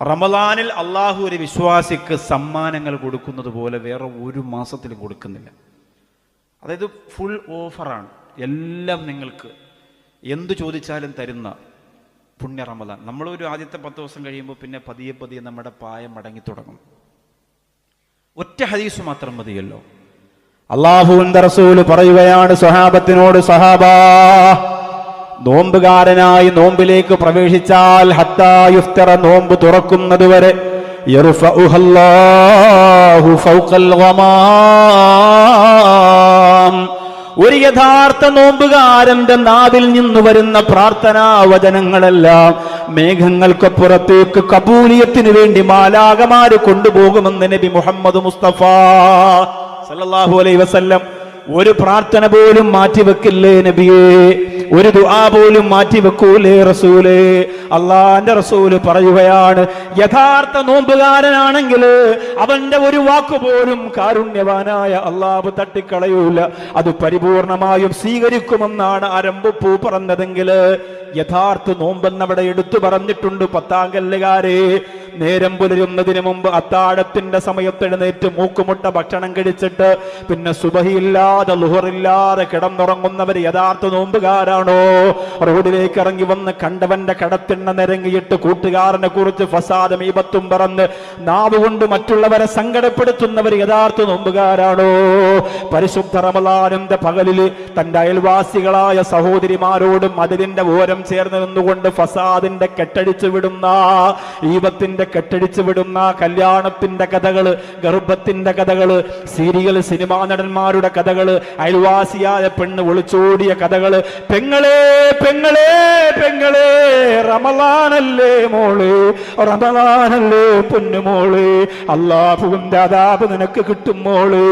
റമദാനിൽ അള്ളാഹു ഒരു വിശ്വാസിക്ക് സമ്മാനങ്ങൾ കൊടുക്കുന്നത് പോലെ വേറെ ഒരു മാസത്തിലും കൊടുക്കുന്നില്ല. അതായത് ഫുൾ ഓഫറാണ്. എല്ലാം നിങ്ങൾക്ക് എന്തു ചോദിച്ചാലും തരുന്ന പുണ്യ റമദാൻ. നമ്മളൊരു ആദ്യത്തെ 10 ദിവസം കഴിയുമ്പോൾ പിന്നെ പതിയെ പതിയെ നമ്മുടെ പായം മടങ്ങി തുടങ്ങും. ഒറ്റ ഹദീസ് മാത്രം മതിയല്ലോ. അല്ലാഹുവിന്റെ റസൂല് പറയുകയാണ് സ്വഹാബത്തിനോട്, സഹാബാ, നോമ്പുകാരനായി നോമ്പിലേക്ക് പ്രവേശിച്ചാൽ ഹത്താ യുഫ്തറ, നോമ്പ് തുറക്കുന്നത് വരെ, യർഫഉഹല്ലാഹു ഫൗഖൽ ഗമാം, ഒരു യഥാർത്ഥ നോമ്പുകാരന്റെ നാവിൽ നിന്ന് വരുന്ന പ്രാർത്ഥനാ വചനങ്ങളെല്ലാം മേഘങ്ങൾക്കപ്പുറത്തേക്ക് കബൂലിയത്തിന് വേണ്ടി മാലാകമാര് കൊണ്ടുപോകുമെന്ന് നബി മുഹമ്മദ് മുസ്തഫ സല്ലല്ലാഹു അലൈഹി വസല്ലം. ഒരു പ്രാർത്ഥന പോലും മാറ്റിവെക്കില്ലേ നബിയേ, ഒരു ദുആ പോലും മാറ്റിവെക്കൂലേ റസൂലേ. അള്ളാന്റെ റസൂല് പറയുകയാണ്, യഥാർത്ഥ നോമ്പുകാരനാണെങ്കിൽ അവന്റെ ഒരു വാക്കുപോലും കാരുണ്യവാനായ അള്ളാഹു തട്ടിക്കളയൂല, അത് പരിപൂർണമായും സ്വീകരിക്കുമെന്നാണ് ആരംഭപ്പൂ പറഞ്ഞതെങ്കിൽ യഥാർത്ഥ നോമ്പെന്നവിടെ എടുത്തു പറഞ്ഞിട്ടുണ്ട്. 10-ാം കല്ലുകാരെ, നേരം പുലരുന്നതിന് മുമ്പ് അത്താഴത്തിന്റെ സമയത്ത് എഴുന്നേറ്റ് മൂക്കുമുട്ട ഭക്ഷണം കഴിച്ചിട്ട് പിന്നെ സുബഹിയില്ലാതെ ലുഹറില്ലാതെ കിടന്നുറങ്ങുന്നവർ യഥാർത്ഥ നോമ്പുകാരാണോ? റോഡിലേക്ക് ഇറങ്ങി വന്ന് കണ്ടവന്റെ കടത്തിണ്ണ നിരങ്ങിയിട്ട് കൂട്ടുകാരനെ കുറിച്ച് ഫസാദും ഈബത്തും പറഞ്ഞ് നാവ് കൊണ്ട് മറ്റുള്ളവരെ സങ്കടപ്പെടുത്തുന്നവർ യഥാർത്ഥ നോമ്പുകാരാണോ? പരിശുദ്ധ റമളാനിന്റെ പകലില് തന്റെ അയൽവാസികളായ സഹോദരിമാരോടും അതിലിന്റെ ഓരം ചേർന്ന് നിന്നുകൊണ്ട് ഫസാദിന്റെ കെട്ടടിച്ചു വിടുന്ന, ഈബത്തിന്റെ കെട്ടടിച്ചു വിടുന്ന, കല്യാണത്തിന്റെ കഥകള്, ഗർഭത്തിന്റെ കഥകള്, സീരിയൽ സിനിമാ നടന്മാരുടെ കഥകള്, അയൽവാസിയായ പെണ്ണ് ഒളിച്ചോടിയ കഥകള്. പെങ്ങളെ പെങ്ങളെ പെങ്ങളെ, റമളാനല്ലേ മോളെ, റമളാനല്ലേ പൊന്നുമോളെ, അല്ലാഹുവിന്റെ അദാബ് നിനക്ക് കിട്ടും മോളെ.